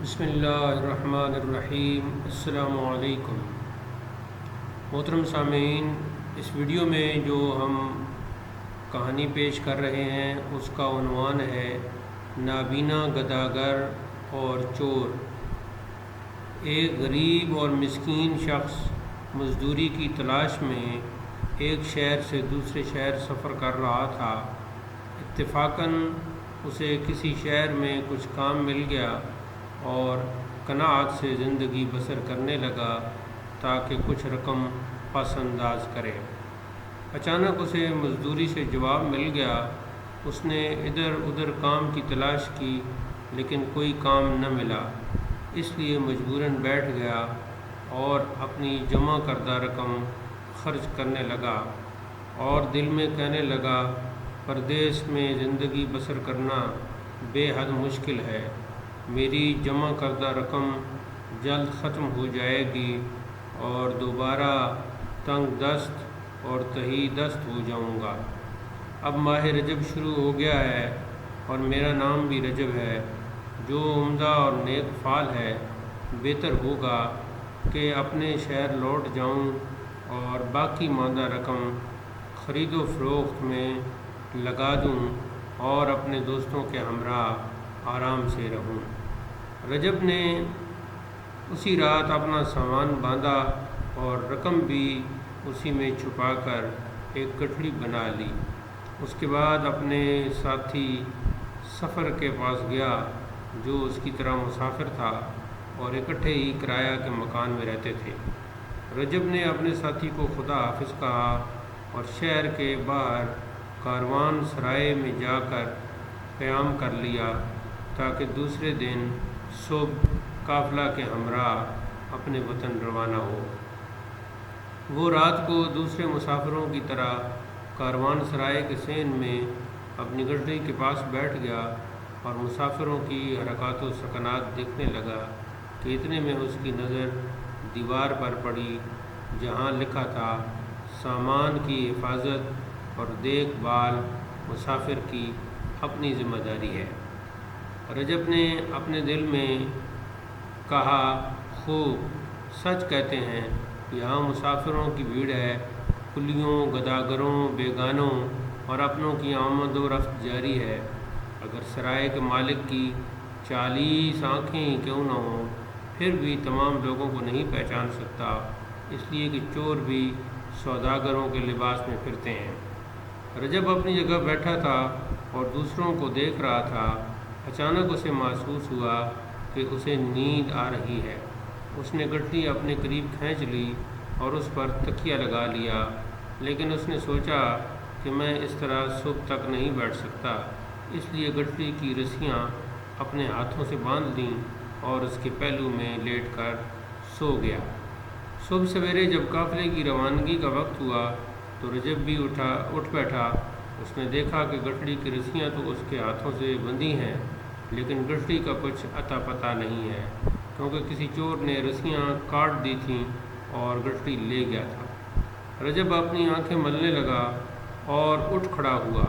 بسم اللہ الرحمن الرحیم۔ السلام علیکم محترم سامعین، اس ویڈیو میں جو ہم کہانی پیش کر رہے ہیں اس کا عنوان ہے نابینا گداگر اور چور۔ ایک غریب اور مسکین شخص مزدوری کی تلاش میں ایک شہر سے دوسرے شہر سفر کر رہا تھا۔ اتفاقاً اسے کسی شہر میں کچھ کام مل گیا اور قناعت سے زندگی بسر کرنے لگا تاکہ کچھ رقم پس انداز کرے۔ اچانک اسے مزدوری سے جواب مل گیا۔ اس نے ادھر ادھر کام کی تلاش کی لیکن کوئی کام نہ ملا، اس لیے مجبوراً بیٹھ گیا اور اپنی جمع کردہ رقم خرچ کرنے لگا اور دل میں کہنے لگا، پردیس میں زندگی بسر کرنا بے حد مشکل ہے، میری جمع کردہ رقم جلد ختم ہو جائے گی اور دوبارہ تنگ دست اور تہی دست ہو جاؤں گا۔ اب ماہ رجب شروع ہو گیا ہے اور میرا نام بھی رجب ہے، جو عمدہ اور نیک فعال ہے، بہتر ہوگا کہ اپنے شہر لوٹ جاؤں اور باقی ماندہ رقم خرید و فروخت میں لگا دوں اور اپنے دوستوں کے ہمراہ آرام سے رہوں۔ رجب نے اسی رات اپنا سامان باندھا اور رقم بھی اسی میں چھپا کر ایک گٹھڑی بنا لی۔ اس کے بعد اپنے ساتھی سفر کے پاس گیا جو اس کی طرح مسافر تھا اور اکٹھے ہی کرایہ کے مکان میں رہتے تھے۔ رجب نے اپنے ساتھی کو خدا حافظ کہا اور شہر کے باہر کاروان سرائے میں جا کر قیام کر لیا تاکہ دوسرے دن صبح قافلہ کے ہمراہ اپنے وطن روانہ ہو۔ وہ رات کو دوسرے مسافروں کی طرح کاروان سرائے کے صحن میں اپنی گٹھڑی کے پاس بیٹھ گیا اور مسافروں کی حرکات و سکنات دیکھنے لگا کہ اتنے میں اس کی نظر دیوار پر پڑی جہاں لکھا تھا، سامان کی حفاظت اور دیکھ بھال مسافر کی اپنی ذمہ داری ہے۔ رجب نے اپنے دل میں کہا، خوب سچ کہتے ہیں، یہاں مسافروں کی بھیڑ ہے، کلیوں، گداگروں، بیگانوں اور اپنوں کی آمد و رفت جاری ہے۔ اگر سرائے کے مالک کی 40 آنکھیں کیوں نہ ہوں پھر بھی تمام لوگوں کو نہیں پہچان سکتا، اس لیے کہ چور بھی سوداگروں کے لباس میں پھرتے ہیں۔ رجب اپنی جگہ بیٹھا تھا اور دوسروں کو دیکھ رہا تھا۔ اچانک اسے محسوس ہوا کہ اسے نیند آ رہی ہے۔ اس نے گٹھڑی اپنے قریب کھینچ لی اور اس پر تکیہ لگا لیا، لیکن اس نے سوچا کہ میں اس طرح صبح تک نہیں بیٹھ سکتا، اس لیے گٹھڑی کی رسیاں اپنے ہاتھوں سے باندھ دیں اور اس کے پہلو میں لیٹ کر سو گیا۔ صبح سویرے جب قافلے کی روانگی کا وقت ہوا تو رجب بھی اٹھ بیٹھا۔ اس نے دیکھا کہ گٹھڑی کی رسیاں تو اس کے ہاتھوں سے بندھی ہیں لیکن گٹھڑی کا کچھ اتا پتہ نہیں ہے، کیونکہ کسی چور نے رسیاں کاٹ دی تھیں اور گٹھڑی لے گیا تھا۔ رجب اپنی آنکھیں ملنے لگا اور اٹھ کھڑا ہوا۔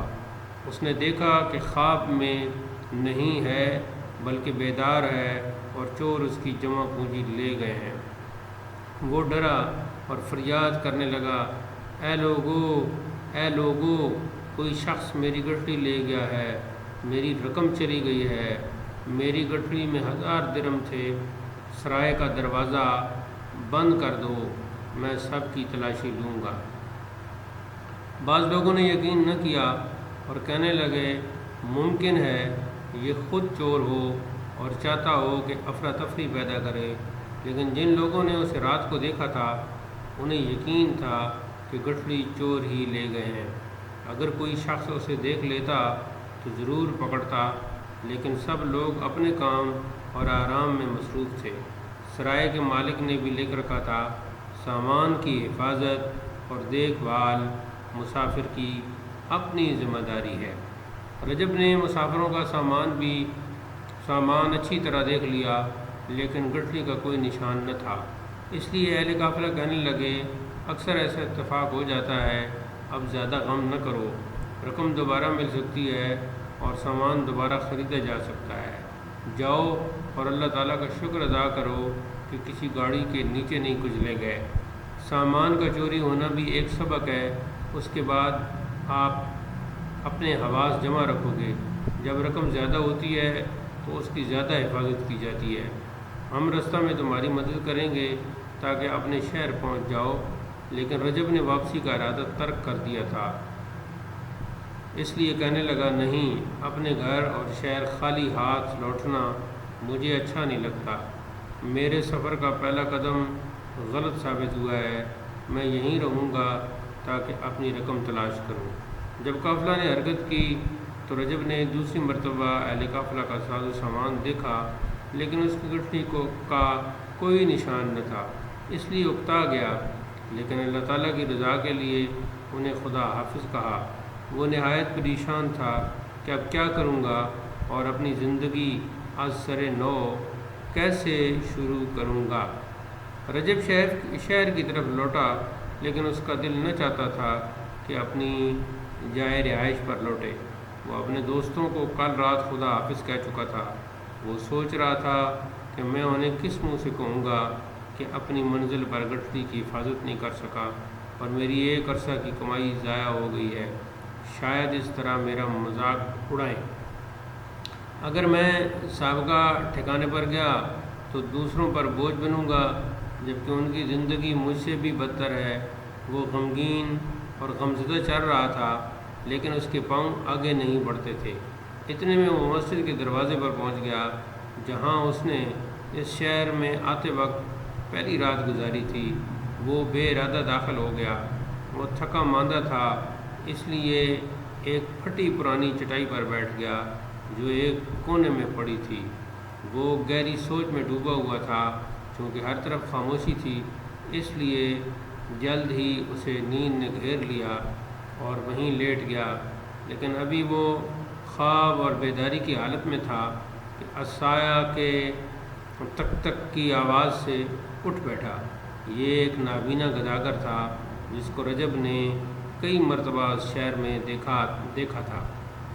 اس نے دیکھا کہ خواب میں نہیں ہے بلکہ بیدار ہے اور چور اس کی جمع پونجی لے گئے ہیں۔ وہ ڈرا اور فریاد کرنے لگا، اے لوگو، اے لوگو، کوئی شخص میری گٹھڑی لے گیا ہے، میری رقم چلی گئی ہے، میری گٹھڑی میں 1000 درہم تھے، سرائے کا دروازہ بند کر دو، میں سب کی تلاشی لوں گا۔ بعض لوگوں نے یقین نہ کیا اور کہنے لگے، ممکن ہے یہ خود چور ہو اور چاہتا ہو کہ افراتفری پیدا کرے، لیکن جن لوگوں نے اسے رات کو دیکھا تھا انہیں یقین تھا کہ گٹھڑی چور ہی لے گئے ہیں۔ اگر کوئی شخص اسے دیکھ لیتا تو ضرور پکڑتا، لیکن سب لوگ اپنے کام اور آرام میں مصروف تھے۔ سرائے کے مالک نے بھی لکھ رکھا تھا، سامان کی حفاظت اور دیکھ بھال مسافر کی اپنی ذمہ داری ہے۔ رجب نے مسافروں کا سامان اچھی طرح دیکھ لیا لیکن گٹھڑی کا کوئی نشان نہ تھا، اس لیے اہل قافلہ کہنے لگے، اکثر ایسا اتفاق ہو جاتا ہے، اب زیادہ غم نہ کرو، رقم دوبارہ مل سکتی ہے اور سامان دوبارہ خریدا جا سکتا ہے۔ جاؤ اور اللہ تعالیٰ کا شکر ادا کرو کہ کسی گاڑی کے نیچے نہیں کچلے گئے۔ سامان کا چوری ہونا بھی ایک سبق ہے۔ اس کے بعد آپ اپنے حواس جمع رکھو گے۔ جب رقم زیادہ ہوتی ہے تو اس کی زیادہ حفاظت کی جاتی ہے۔ ہم رستہ میں تمہاری مدد کریں گے تاکہ اپنے شہر پہنچ جاؤ، لیکن رجب نے واپسی کا ارادہ ترک کر دیا تھا، اس لیے کہنے لگا، نہیں، اپنے گھر اور شہر خالی ہاتھ لوٹنا مجھے اچھا نہیں لگتا۔ میرے سفر کا پہلا قدم غلط ثابت ہوا ہے۔ میں یہیں رہوں گا تاکہ اپنی رقم تلاش کروں۔ جب قافلہ نے حرکت کی تو رجب نے دوسری مرتبہ اہل قافلہ کا ساز و سامان دیکھا، لیکن اس کی گٹھڑی کا کوئی نشان نہ تھا، اس لیے اکتا گیا، لیکن اللہ تعالیٰ کی رضا کے لیے انہیں خدا حافظ کہا۔ وہ نہایت پریشان تھا کہ اب کیا کروں گا اور اپنی زندگی از سر نو کیسے شروع کروں گا۔ رجب شہر کی طرف لوٹا، لیکن اس کا دل نہ چاہتا تھا کہ اپنی جائے رہائش پر لوٹے۔ وہ اپنے دوستوں کو کل رات خدا حافظ کہہ چکا تھا۔ وہ سوچ رہا تھا کہ میں انہیں کس منہ سے کہوں گا کہ اپنی منزل پر گٹھڑی کی حفاظت نہیں کر سکا اور میری ایک عرصہ کی کمائی ضائع ہو گئی ہے۔ شاید اس طرح میرا مذاق اڑائیں۔ اگر میں سابقہ ٹھکانے پر گیا تو دوسروں پر بوجھ بنوں گا، جبکہ ان کی زندگی مجھ سے بھی بدتر ہے۔ وہ غمگین اور غمزدہ چل رہا تھا، لیکن اس کے پاؤں آگے نہیں بڑھتے تھے۔ اتنے میں وہ مسجد کے دروازے پر پہنچ گیا جہاں اس نے اس شہر میں آتے وقت پہلی رات گزاری تھی۔ وہ بے ارادہ داخل ہو گیا۔ وہ تھکا ماندہ تھا، اس لیے ایک پھٹی پرانی چٹائی پر بیٹھ گیا جو ایک کونے میں پڑی تھی۔ وہ گہری سوچ میں ڈوبا ہوا تھا۔ چونکہ ہر طرف خاموشی تھی، اس لیے جلد ہی اسے نیند نے گھیر لیا اور وہیں لیٹ گیا، لیکن ابھی وہ خواب اور بیداری کی حالت میں تھا کہ عصایا کے تک تک کی آواز سے اٹھ بیٹھا۔ یہ ایک نابینا گداگر تھا جس کو رجب نے کئی مرتبہ اس شہر میں دیکھا تھا۔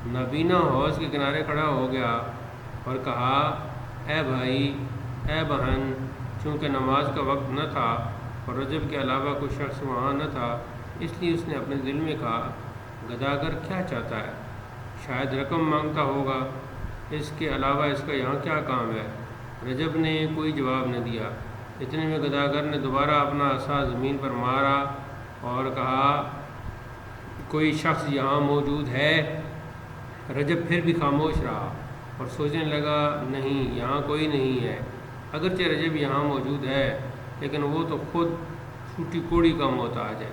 نابینا حوض کے کنارے کھڑا ہو گیا اور کہا، اے بھائی، اے بہن۔ چونکہ نماز کا وقت نہ تھا اور رجب کے علاوہ کوئی شخص وہاں نہ تھا، اس لیے اس نے اپنے دل میں کہا، گداگر کیا چاہتا ہے؟ شاید رقم مانگتا ہوگا، اس کے علاوہ اس کا یہاں کیا کام ہے؟ رجب نے کوئی جواب نہ دیا۔ اتنے میں گداگر نے دوبارہ اپنا عصا زمین پر مارا اور کہا، کوئی شخص یہاں موجود ہے؟ رجب پھر بھی خاموش رہا اور سوچنے لگا، نہیں، یہاں کوئی نہیں ہے۔ اگرچہ رجب یہاں موجود ہے، لیکن وہ تو خود چھوٹی کوڑی کا محتاج ہے۔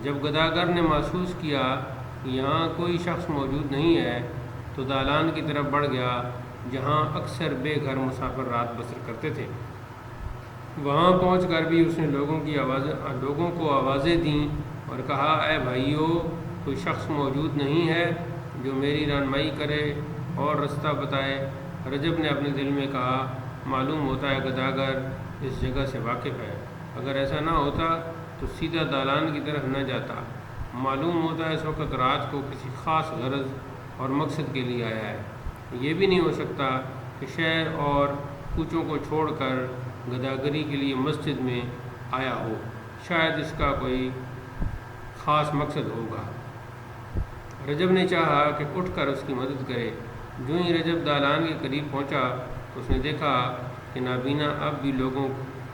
جب گداگر نے محسوس کیا کہ یہاں کوئی شخص موجود نہیں ہے تو دالان کی طرف بڑھ گیا جہاں اکثر بے گھر مسافر رات بسر کرتے تھے۔ وہاں پہنچ کر بھی اس نے لوگوں کو آوازیں دیں اور کہا، اے بھائیو، کوئی شخص موجود نہیں ہے جو میری رہنمائی کرے اور رستہ بتائے؟ رجب نے اپنے دل میں کہا، معلوم ہوتا ہے گداگر اس جگہ سے واقف ہے۔ اگر ایسا نہ ہوتا تو سیدھا دالان کی طرف نہ جاتا۔ معلوم ہوتا ہے اس وقت رات کو کسی خاص غرض اور مقصد کے لیے آیا ہے۔ یہ بھی نہیں ہو سکتا کہ شہر اور کوچوں کو چھوڑ کر گداگری کے لیے مسجد میں آیا ہو۔ شاید اس کا کوئی خاص مقصد ہوگا۔ رجب نے چاہا کہ اٹھ کر اس کی مدد کرے۔ جو ہی رجب دالان کے قریب پہنچا تو اس نے دیکھا کہ نابینا اب بھی لوگوں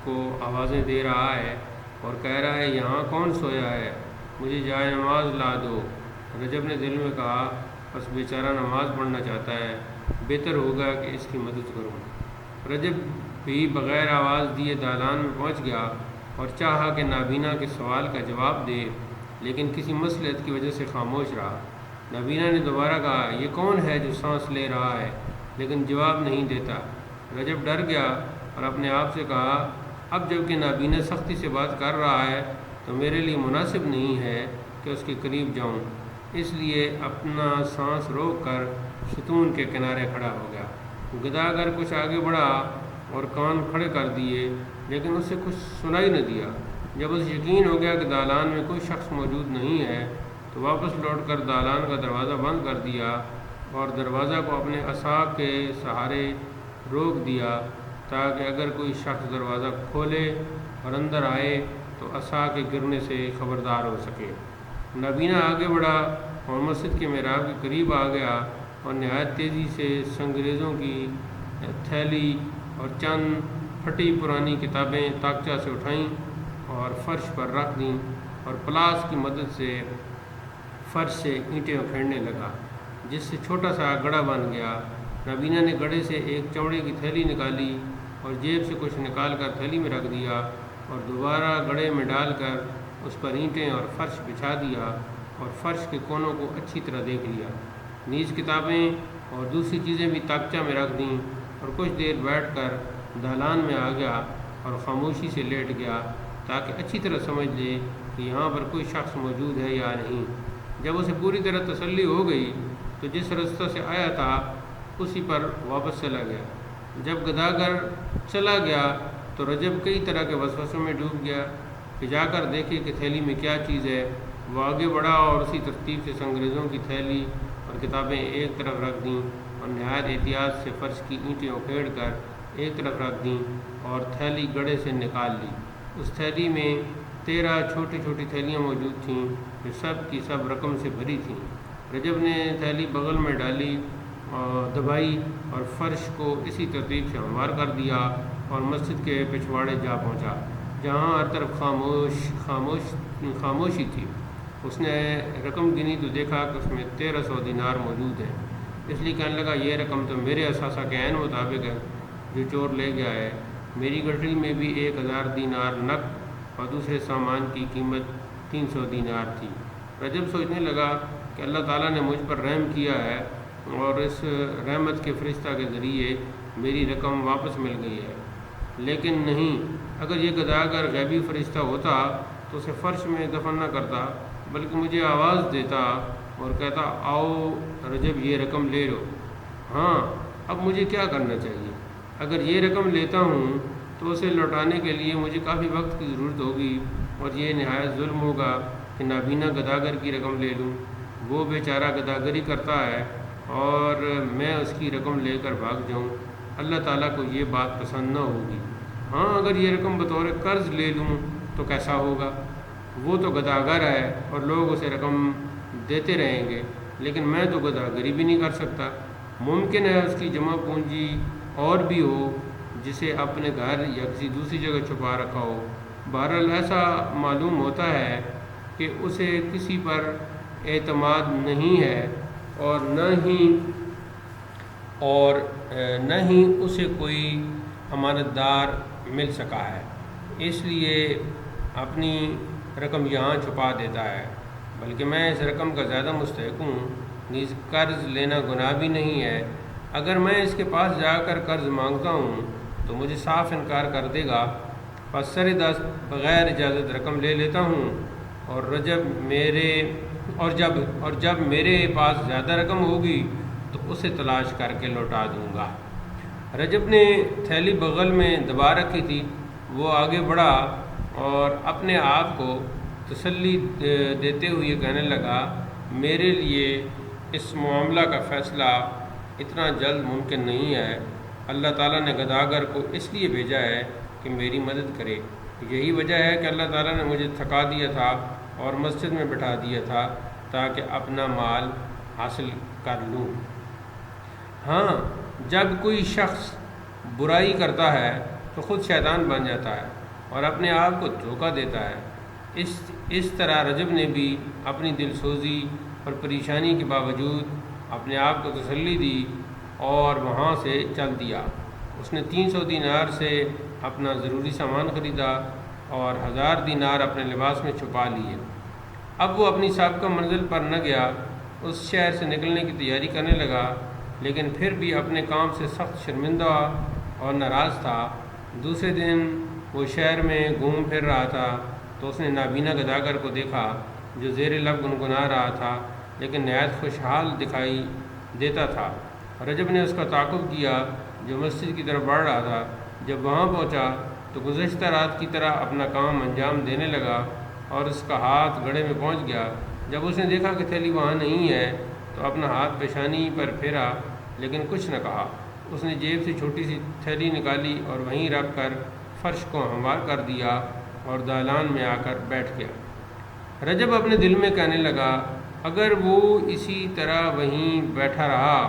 کو آوازیں دے رہا ہے اور کہہ رہا ہے، یہاں کون سویا ہے؟ مجھے جائے نماز لا دو۔ رجب نے دل میں کہا، بس بیچارہ نماز پڑھنا چاہتا ہے، بہتر ہوگا کہ اس کی مدد کروں۔ رجب بھی بغیر آواز دیے دالان میں پہنچ گیا اور چاہا کہ نابینا کے سوال کا جواب دے، لیکن کسی مصلحت کی وجہ سے خاموش رہا۔ نابینا نے دوبارہ کہا، یہ کون ہے جو سانس لے رہا ہے لیکن جواب نہیں دیتا؟ رجب ڈر گیا اور اپنے آپ سے کہا، اب جب کہ نابینا سختی سے بات کر رہا ہے تو میرے لیے مناسب نہیں ہے کہ اس کے قریب جاؤں، اس لیے اپنا سانس روک کر ستون کے کنارے کھڑا ہو گیا۔ گداگر کچھ آگے بڑھا اور کان کھڑے کر دیے، لیکن اسے کچھ سنائی نہ دیا۔ جب اسے یقین ہو گیا کہ دالان میں کوئی شخص موجود نہیں ہے تو واپس لوٹ کر دالان کا دروازہ بند کر دیا اور دروازہ کو اپنے عصا کے سہارے روک دیا تاکہ اگر کوئی شخص دروازہ کھولے اور اندر آئے تو عصا کے گرنے سے خبردار ہو سکے۔ نابینا آگے بڑھا اور مسجد کے محراب کے قریب آ گیا اور نہایت تیزی سے سنگریزوں کی تھیلی اور چند پھٹی پرانی کتابیں تاکچہ سے اٹھائیں اور فرش پر رکھ دیں اور پلاس کی مدد سے فرش سے اینٹیں اکھیڑنے لگا، جس سے چھوٹا سا گڑھا بن گیا۔ نابینا نے گڑھے سے ایک چمڑے کی تھیلی نکالی اور جیب سے کچھ نکال کر تھیلی میں رکھ دیا اور دوبارہ گڑھے میں ڈال کر اس پر اینٹیں اور فرش بچھا دیا اور فرش کے کونوں کو اچھی طرح دیکھ لیا، نیز کتابیں اور دوسری چیزیں بھی تاکچہ میں رکھ دیں اور کچھ دیر بیٹھ کر دالان میں آ گیا اور خاموشی سے لیٹ گیا تاکہ اچھی طرح سمجھ لے کہ یہاں پر کوئی شخص موجود ہے یا نہیں۔ جب اسے پوری طرح تسلی ہو گئی تو جس رستہ سے آیا تھا اسی پر واپس چلا گیا۔ جب گداگر چلا گیا تو رجب کئی طرح کے وسوسوں میں ڈوب گیا کہ جا کر دیکھے کہ تھیلی میں کیا چیز ہے۔ وہ آگے بڑھا اور اسی ترتیب سے سنگریزوں کی تھیلی اور کتابیں ایک طرف رکھ دیں اور نہایت احتیاط سے فرش کی اینٹیں اکھیڑ کر ایک طرف رکھ دیں اور تھیلی گڑھے سے نکال لی۔ اس تھیلی میں 13 چھوٹی چھوٹی تھیلیاں موجود تھیں جو سب کی سب رقم سے بھری تھیں۔ رجب نے تھیلی بغل میں ڈالی اور دبائی اور فرش کو اسی ترتیب سے ہموار کر دیا اور مسجد کے پچھواڑے جا پہنچا جہاں ہر طرف خاموشی تھی۔ اس نے رقم گنی تو دیکھا کہ اس میں 1300 دینار موجود ہیں، اس لیے کہنے لگا یہ رقم تو میرے اثاثہ کے عین مطابق ہے جو چور لے گیا ہے۔ میری گٹھڑی میں بھی 1000 دینار نقد اور دوسرے سامان کی قیمت 300 دینار تھی۔ رجب سوچنے لگا کہ اللہ تعالیٰ نے مجھ پر رحم کیا ہے اور اس رحمت کے فرشتہ کے ذریعے میری رقم واپس مل گئی ہے، لیکن نہیں، اگر یہ گداگر غیبی فرشتہ ہوتا تو اسے فرش میں دفن نہ کرتا بلکہ مجھے آواز دیتا اور کہتا آؤ رجب یہ رقم لے لو۔ ہاں، اب مجھے کیا کرنا چاہیے؟ اگر یہ رقم لیتا ہوں تو اسے لوٹانے کے لیے مجھے کافی وقت کی ضرورت ہوگی اور یہ نہایت ظلم ہوگا کہ نابینا گداگر کی رقم لے لوں۔ وہ بیچارہ گداگری کرتا ہے اور میں اس کی رقم لے کر بھاگ جاؤں، اللہ تعالیٰ کو یہ بات پسند نہ ہوگی۔ ہاں، اگر یہ رقم بطور قرض لے لوں تو کیسا ہوگا؟ وہ تو گداگر ہے اور لوگ اسے رقم دیتے رہیں گے، لیکن میں تو گداگری بھی نہیں کر سکتا۔ ممکن ہے اس کی جمع پونجی اور بھی ہو جسے اپنے گھر یا کسی دوسری جگہ چھپا رکھا ہو۔ بہرحال ایسا معلوم ہوتا ہے کہ اسے کسی پر اعتماد نہیں ہے اور نہ ہی اسے کوئی امانت دار مل سکا ہے، اس لیے اپنی رقم یہاں چھپا دیتا ہے، بلکہ میں اس رقم کا زیادہ مستحق ہوں، نیز قرض لینا گناہ بھی نہیں ہے۔ اگر میں اس کے پاس جا کر قرض مانگتا ہوں تو مجھے صاف انکار کر دے گا، پس سر دست بغیر اجازت رقم لے لیتا ہوں اور جب میرے پاس زیادہ رقم ہوگی تو اسے تلاش کر کے لوٹا دوں گا۔ رجب نے تھیلی بغل میں دبا رکھی تھی، وہ آگے بڑھا اور اپنے آپ کو تسلی دیتے ہوئے کہنے لگا میرے لیے اس معاملہ کا فیصلہ اتنا جلد ممکن نہیں ہے۔ اللہ تعالیٰ نے گداگر کو اس لیے بھیجا ہے کہ میری مدد کرے۔ یہی وجہ ہے کہ اللہ تعالیٰ نے مجھے تھکا دیا تھا اور مسجد میں بٹھا دیا تھا تاکہ اپنا مال حاصل کر لوں۔ ہاں، جب کوئی شخص برائی کرتا ہے تو خود شیطان بن جاتا ہے اور اپنے آپ کو دھوکہ دیتا ہے۔ اس طرح رجب نے بھی اپنی دل سوزی اور پریشانی کے باوجود اپنے آپ کو تسلی دی اور وہاں سے چل دیا۔ اس نے 300 دینار سے اپنا ضروری سامان خریدا اور 1000 دینار اپنے لباس میں چھپا لیے۔ اب وہ اپنی سابقہ منزل پر نہ گیا، اس شہر سے نکلنے کی تیاری کرنے لگا، لیکن پھر بھی اپنے کام سے سخت شرمندہ اور ناراض تھا۔ دوسرے دن وہ شہر میں گھوم پھر رہا تھا تو اس نے نابینا گداگر کو دیکھا جو زیر لب گنگنا رہا تھا لیکن نہایت خوشحال دکھائی دیتا تھا۔ رجب نے اس کا تعاقب کیا جو مسجد کی طرف بڑھ رہا تھا۔ جب وہاں پہنچا تو گزشتہ رات کی طرح اپنا کام انجام دینے لگا اور اس کا ہاتھ گڑھے میں پہنچ گیا۔ جب اس نے دیکھا کہ تھیلی وہاں نہیں ہے تو اپنا ہاتھ پیشانی پر پھیرا لیکن کچھ نہ کہا۔ اس نے جیب سے چھوٹی سی تھیلی نکالی اور وہیں رکھ کر فرش کو ہموار کر دیا اور دالان میں آ کر بیٹھ گیا۔ رجب اپنے دل میں کہنے لگا، اگر وہ اسی طرح وہیں بیٹھا رہا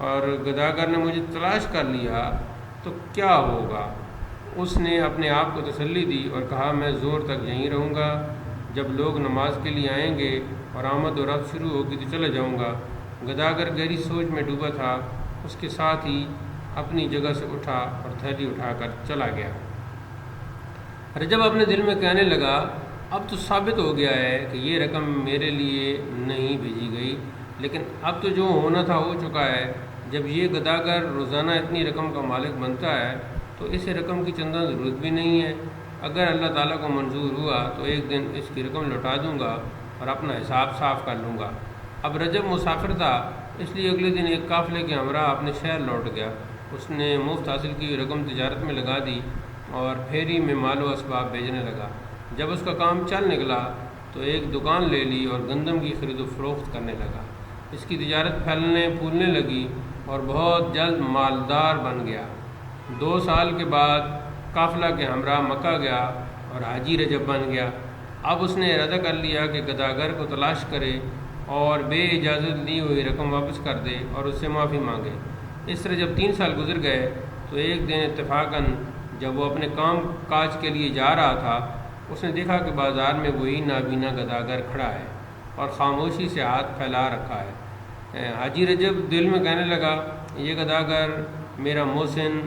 اور گداگر نے مجھے تلاش کر لیا تو کیا ہوگا؟ اس نے اپنے آپ کو تسلی دی اور کہا، میں زور تک یہیں رہوں گا، جب لوگ نماز کے لیے آئیں گے اور آمد و رفت شروع ہوگی تو چلا جاؤں گا۔ گداگر گہری سوچ میں ڈوبا تھا، اس کے ساتھ ہی اپنی جگہ سے اٹھا اور تھیلی اٹھا کر چلا گیا۔ رجب اپنے دل میں کہنے لگا، اب تو ثابت ہو گیا ہے کہ یہ رقم میرے لیے نہیں بھیجی گئی، لیکن اب تو جو ہونا تھا ہو چکا ہے۔ جب یہ گداگر روزانہ اتنی رقم کا مالک بنتا ہے تو اس رقم کی چندہ ضرورت بھی نہیں ہے۔ اگر اللہ تعالیٰ کو منظور ہوا تو ایک دن اس کی رقم لوٹا دوں گا اور اپنا حساب صاف کر لوں گا۔ اب رجب مسافر تھا، اس لیے اگلے دن ایک قافلے کے ہمراہ اپنے شہر لوٹ گیا۔ اس نے مفت حاصل کی رقم تجارت میں لگا دی اور پھیری میں مال و اسباب بھیجنے لگا۔ جب اس کا کام چل نکلا تو ایک دکان لے لی اور گندم کی خرید و فروخت کرنے لگا۔ اس کی تجارت پھیلنے پھولنے لگی اور بہت جلد مالدار بن گیا۔ 2 سال کے بعد قافلہ کے ہمراہ مکہ گیا اور حاجی رجب بن گیا۔ اب اس نے ارادہ کر لیا کہ گداگر کو تلاش کرے اور بے اجازت لی ہوئی رقم واپس کر دے اور اس سے معافی مانگے۔ اس طرح جب 3 سال گزر گئے تو ایک دن اتفاقاً جب وہ اپنے کام کاج کے لیے جا رہا تھا، اس نے دیکھا کہ بازار میں وہی نابینا گداگر کھڑا ہے اور خاموشی سے ہاتھ پھیلا رکھا ہے۔ حاجی رجب دل میں کہنے لگا، یہ گداگر میرا محسن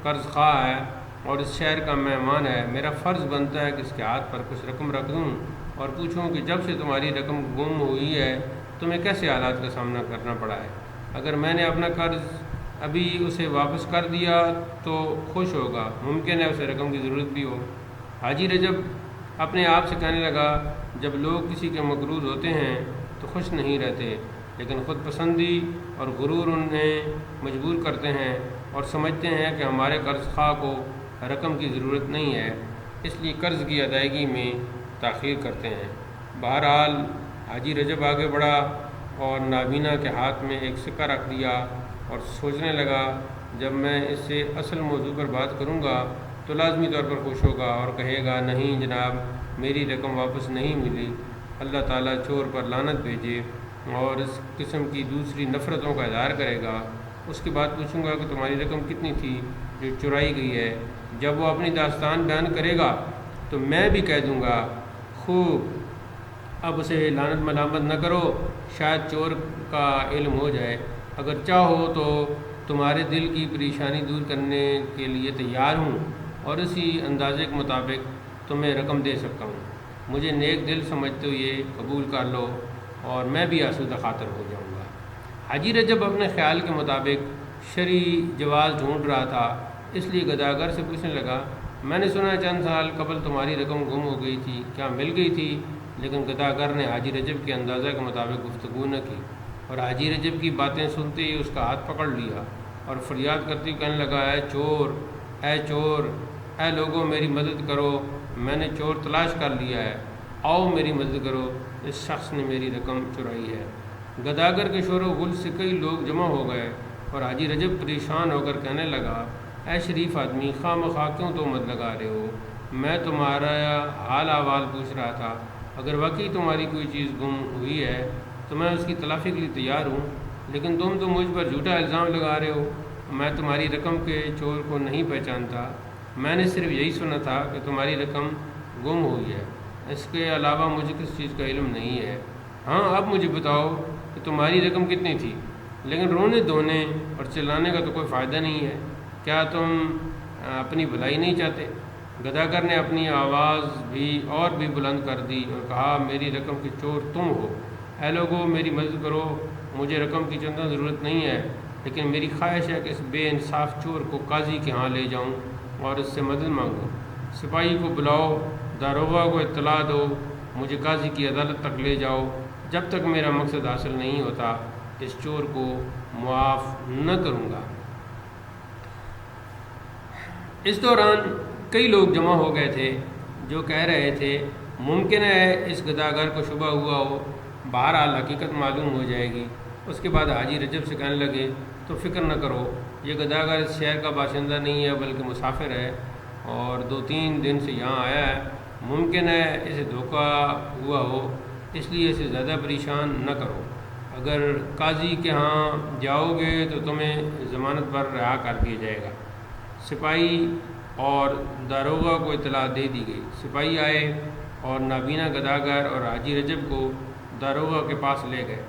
قرض خواہ ہے اور اس شہر کا مہمان ہے۔ میرا فرض بنتا ہے کہ اس کے ہاتھ پر کچھ رقم رکھ دوں اور پوچھوں کہ جب سے تمہاری رقم گم ہوئی ہے تمہیں کیسے حالات کا سامنا کرنا پڑا ہے۔ اگر میں نے اپنا قرض ابھی اسے واپس کر دیا تو خوش ہوگا، ممکن ہے اسے رقم کی ضرورت بھی ہو۔ حاجی رجب اپنے آپ سے کہنے لگا، جب لوگ کسی کے مقروض ہوتے ہیں تو خوش نہیں رہتے، لیکن خود پسندی اور غرور انہیں مجبور کرتے ہیں اور سمجھتے ہیں کہ ہمارے قرض خواہ کو رقم کی ضرورت نہیں ہے، اس لیے قرض کی ادائیگی میں تاخیر کرتے ہیں۔ بہرحال حاجی رجب آگے بڑھا اور نابینا کے ہاتھ میں ایک سکہ رکھ دیا اور سوچنے لگا، جب میں اس سے اصل موضوع پر بات کروں گا تو لازمی طور پر خوش ہوگا اور کہے گا، نہیں جناب، میری رقم واپس نہیں ملی۔ اللہ تعالیٰ چور پر لعنت بھیجے اور اس قسم کی دوسری نفرتوں کا اظہار کرے گا۔ اس کے بعد پوچھوں گا کہ تمہاری رقم کتنی تھی جو چرائی گئی ہے۔ جب وہ اپنی داستان بیان کرے گا تو میں بھی کہہ دوں گا، خوب، اب اسے لعنت ملامت نہ کرو، شاید چور کا علم ہو جائے۔ اگر چاہو تو تمہارے دل کی پریشانی دور کرنے کے لیے تیار ہوں اور اسی اندازے کے مطابق تمہیں رقم دے سکتا ہوں۔ مجھے نیک دل سمجھتے ہوئے قبول کر لو اور میں بھی آسودہ خاطر ہو جاؤں گا۔ حاجی رجب اپنے خیال کے مطابق شرعی جواز ڈھونڈ رہا تھا، اس لیے گداگر سے پوچھنے لگا، میں نے سنا چند سال قبل تمہاری رقم گم ہو گئی تھی، کیا مل گئی تھی؟ لیکن گداگر نے حاجی رجب کے اندازہ کے مطابق گفتگو نہ کی اور حاجی رجب کی باتیں سنتے ہی اس کا ہاتھ پکڑ لیا اور فریاد کرتے ہوئے کہنے لگا، اے چور، اے چور، اے لوگوں میری مدد کرو، میں نے چور تلاش کر لیا ہے، آؤ میری مدد کرو، اس شخص نے میری رقم چرائی ہے۔ گداگر کے شور و غل سے کئی لوگ جمع ہو گئے اور حاجی رجب پریشان ہو کر کہنے لگا، اے شریف آدمی، خواہ مخواہ کیوں تہمت لگا رہے ہو؟ میں تمہارا حال احوال پوچھ رہا تھا۔ اگر واقعی تمہاری کوئی چیز گم ہوئی ہے تو میں اس کی تلافی کے لیے تیار ہوں، لیکن تم تو مجھ پر جھوٹا الزام لگا رہے ہو۔ میں تمہاری رقم کے چور کو نہیں پہچانتا، میں نے صرف یہی سنا تھا کہ تمہاری رقم گم ہوئی ہے، اس کے علاوہ مجھے کسی چیز کا علم نہیں ہے۔ ہاں، اب مجھے بتاؤ کہ تمہاری رقم کتنی تھی؟ لیکن رونے دھونے اور چلانے کا تو کوئی فائدہ نہیں ہے، کیا تم اپنی بھلائی نہیں چاہتے؟ گداگر نے اپنی آواز بھی بلند کر دی اور کہا، میری رقم کے چور تم ہو۔ اے لوگوں میری مدد کرو، مجھے رقم کی چندہ ضرورت نہیں ہے، لیکن میری خواہش ہے کہ اس بے انصاف چور کو قاضی کے ہاں لے جاؤں اور اس سے مدد مانگوں۔ سپاہی کو بلاؤ، داروغہ کو اطلاع دو، مجھے قاضی کی عدالت تک لے جاؤ، جب تک میرا مقصد حاصل نہیں ہوتا اس چور کو معاف نہ کروں گا۔ اس دوران کئی لوگ جمع ہو گئے تھے جو کہہ رہے تھے، ممکن ہے اس گداگر کو شبہ ہوا ہو، بہرحال حقیقت معلوم ہو جائے گی۔ اس کے بعد حاجی رجب سے کہنے لگے، تو فکر نہ کرو، یہ گداگر اس شہر کا باشندہ نہیں ہے بلکہ مسافر ہے اور 2-3 دن سے یہاں آیا ہے، ممکن ہے اسے دھوکہ ہوا ہو، اس لیے اسے زیادہ پریشان نہ کرو۔ اگر قاضی کے ہاں جاؤ گے تو تمہیں ضمانت پر رہا کر دیا جائے گا۔ سپاہی اور داروغہ کو اطلاع دے دی گئی۔ سپاہی آئے اور نابینا گداگر اور حاجی رجب کو داروغہ کے پاس لے گئے۔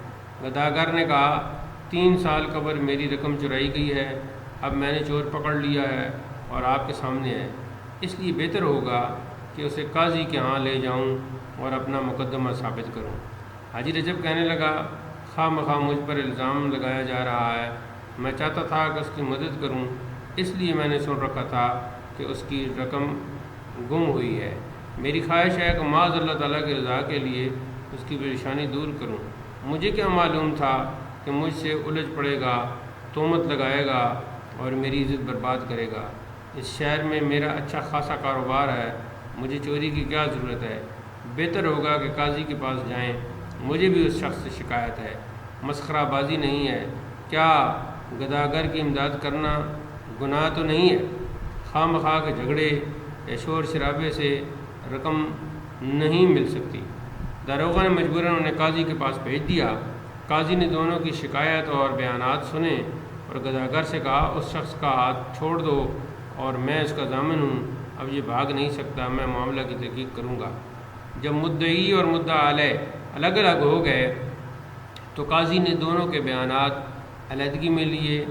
گداگر نے کہا 3 سال قبل میری رقم چرائی گئی ہے، اب میں نے چور پکڑ لیا ہے اور آپ کے سامنے ہے، اس لیے بہتر ہوگا کہ اسے قاضی کے ہاں لے جاؤں اور اپنا مقدمہ ثابت کروں۔ حاجی رجب کہنے لگا خواہ مخواہ مجھ پر الزام لگایا جا رہا ہے، میں چاہتا تھا کہ اس کی مدد کروں، اس لیے میں نے سن رکھا تھا کہ اس کی رقم گم ہوئی ہے۔ میری خواہش ہے کہ معاذ اللہ تعالیٰ کی رضا کے لیے اس کی پریشانی دور کروں۔ مجھے کیا معلوم تھا کہ مجھ سے الجھ پڑے گا، تہمت لگائے گا اور میری عزت برباد کرے گا۔ اس شہر میں میرا اچھا خاصا کاروبار ہے، مجھے چوری کی کیا ضرورت ہے؟ بہتر ہوگا کہ قاضی کے پاس جائیں، مجھے بھی اس شخص سے شکایت ہے۔ مسخرہ بازی نہیں ہے، کیا گداگر کی امداد کرنا گناہ تو نہیں ہے؟ خواہ مخواہ کے جھگڑے یا شور شرابے سے رقم نہیں مل سکتی۔ داروغہ نے مجبوراً انہیں قاضی کے پاس بھیج دیا۔ قاضی نے دونوں کی شکایت اور بیانات سنے اور گداگر سے کہا اس شخص کا ہاتھ چھوڑ دو اور میں اس کا ضامن ہوں، اب یہ بھاگ نہیں سکتا، میں معاملہ کی تحقیق کروں گا۔ جب مدعی اور مدعا علیہ الگ الگ ہو گئے تو قاضی نے دونوں کے بیانات علیحدگی میں لیے۔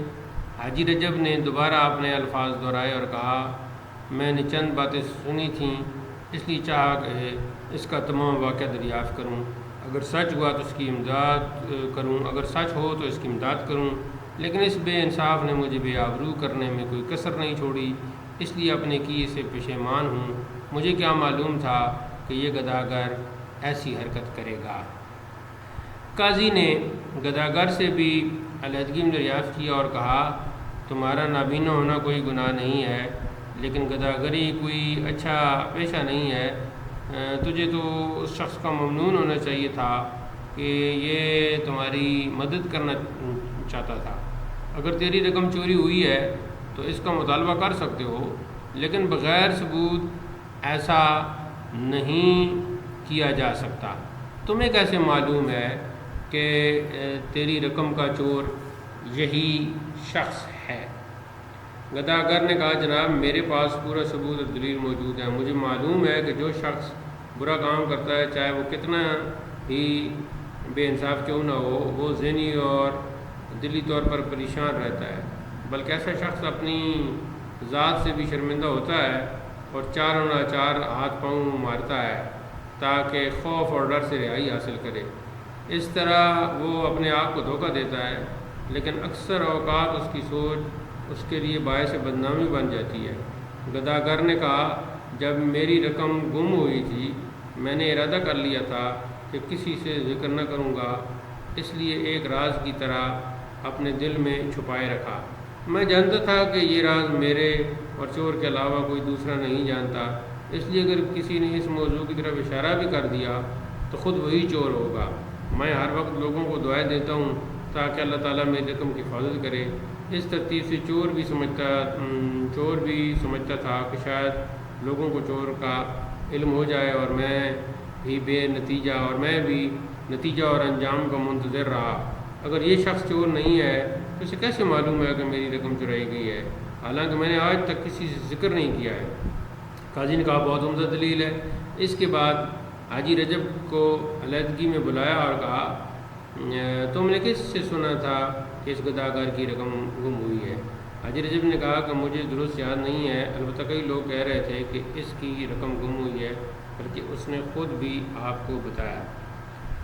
حاجی رجب نے دوبارہ اپنے الفاظ دہرائے اور کہا میں نے چند باتیں سنی تھیں، اس لیے چاہا کہ اس کا تمام واقعہ دریافت کروں، اگر سچ ہوا تو اس کی امداد کروں، اگر سچ ہو تو اس کی امداد کروں، لیکن اس بے انصاف نے مجھے بے آبرو کرنے میں کوئی کسر نہیں چھوڑی، اس لیے اپنے کیے سے پشیمان ہوں۔ مجھے کیا معلوم تھا کہ یہ گداگر ایسی حرکت کرے گا۔ قاضی نے گداگر سے بھی علیحدگی میں دریافت کیا اور کہا تمہارا نابینا ہونا کوئی گناہ نہیں ہے، لیکن گداگری کوئی اچھا پیشہ نہیں ہے، تجھے تو اس شخص کا ممنون ہونا چاہیے تھا کہ یہ تمہاری مدد کرنا چاہتا تھا۔ اگر تیری رقم چوری ہوئی ہے تو اس کا مطالبہ کر سکتے ہو، لیکن بغیر ثبوت ایسا نہیں کیا جا سکتا۔ تمہیں کیسے معلوم ہے کہ تیری رقم کا چور یہی شخص ہے؟ گداگر نے کہا جناب میرے پاس پورا ثبوت اور دلیل موجود ہے، مجھے معلوم ہے کہ جو شخص برا کام کرتا ہے چاہے وہ کتنا ہی بے انصاف کیوں نہ ہو، وہ ذہنی اور دلی طور پر پریشان رہتا ہے، بلکہ ایسا شخص اپنی ذات سے بھی شرمندہ ہوتا ہے اور چاروں ناچار ہاتھ پاؤں مارتا ہے تاکہ خوف اور ڈر سے رہائی حاصل کرے۔ اس طرح وہ اپنے آپ کو دھوکہ دیتا ہے، لیکن اکثر اوقات اس کی سوچ اس کے لیے باعث بدنامی بن جاتی ہے۔ گداگر نے کہا جب میری رقم گم ہوئی تھی میں نے ارادہ کر لیا تھا کہ کسی سے ذکر نہ کروں گا، اس لیے ایک راز کی طرح اپنے دل میں چھپائے رکھا۔ میں جانتا تھا کہ یہ راز میرے اور چور کے علاوہ کوئی دوسرا نہیں جانتا، اس لیے اگر کسی نے اس موضوع کی طرف اشارہ بھی کر دیا تو خود وہی چور ہوگا۔ میں ہر وقت لوگوں کو دعائیں دیتا ہوں تاکہ اللہ تعالیٰ میری رقم کی حفاظت کرے۔ اس ترتیب سے چور بھی سمجھتا تھا کہ شاید لوگوں کو چور کا علم ہو جائے اور میں بھی نتیجہ اور انجام کا منتظر رہا۔ اگر یہ شخص چور نہیں ہے تو اسے کیسے معلوم ہے کہ میری رقم چرائی گئی ہے، حالانکہ میں نے آج تک کسی سے ذکر نہیں کیا ہے۔ قاضی نے کہا بہت عمدہ دلیل ہے۔ اس کے بعد حاجی رجب کو علیحدگی میں بلایا اور کہا تم نے کس سے سنا تھا کہ اس گداگر کی رقم گم ہوئی ہے؟ حاجی رجب نے کہا کہ مجھے درست یاد نہیں ہے، البتہ کئی لوگ کہہ رہے تھے کہ اس کی رقم گم ہوئی ہے، بلکہ اس نے خود بھی آپ کو بتایا۔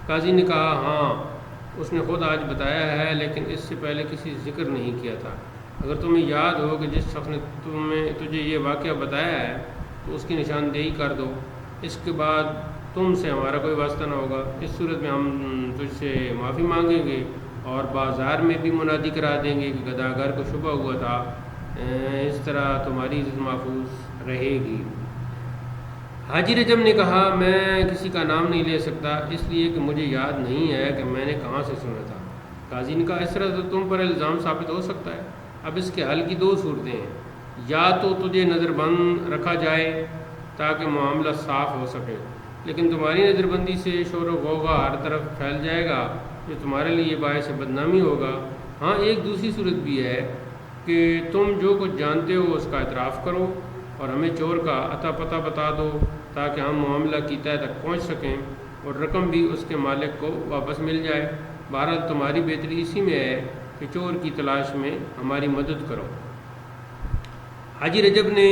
قاضی نے کہا ہاں اس نے خود آج بتایا ہے، لیکن اس سے پہلے کسی ذکر نہیں کیا تھا۔ اگر تمہیں یاد ہو کہ جس شخص نے تجھے یہ واقعہ بتایا ہے تو اس کی نشاندہی کر دو، اس کے بعد تم سے ہمارا کوئی واسطہ نہ ہوگا۔ اس صورت میں ہم تجھ سے معافی مانگیں گے اور بازار میں بھی منادی کرا دیں گے کہ گداگر کو شبہ ہوا تھا، اس طرح تمہاری عزت محفوظ رہے گی۔ حاجی رجب نے کہا میں کسی کا نام نہیں لے سکتا اس لیے کہ مجھے یاد نہیں ہے کہ میں نے کہاں سے سنا تھا۔ قاضی نے کہا اس طرح تو تم پر الزام ثابت ہو سکتا ہے۔ اب اس کے حل کی دو صورتیں ہیں، یا تو تجھے نظر بند رکھا جائے تاکہ معاملہ صاف ہو سکے، لیکن تمہاری نظر بندی سے شور و غوغا ہر طرف پھیل جائے گا جو تمہارے لیے باعث بدنامی ہوگا۔ ہاں، ایک دوسری صورت بھی ہے کہ تم جو کچھ جانتے ہو اس کا اعتراف کرو اور ہمیں چور کا اتا پتہ بتا دو تاکہ ہم معاملہ کی تہہ تک پہنچ سکیں اور رقم بھی اس کے مالک کو واپس مل جائے۔ بہرحال تمہاری بہتری اسی میں ہے کہ چور کی تلاش میں ہماری مدد کرو۔ حاجی رجب نے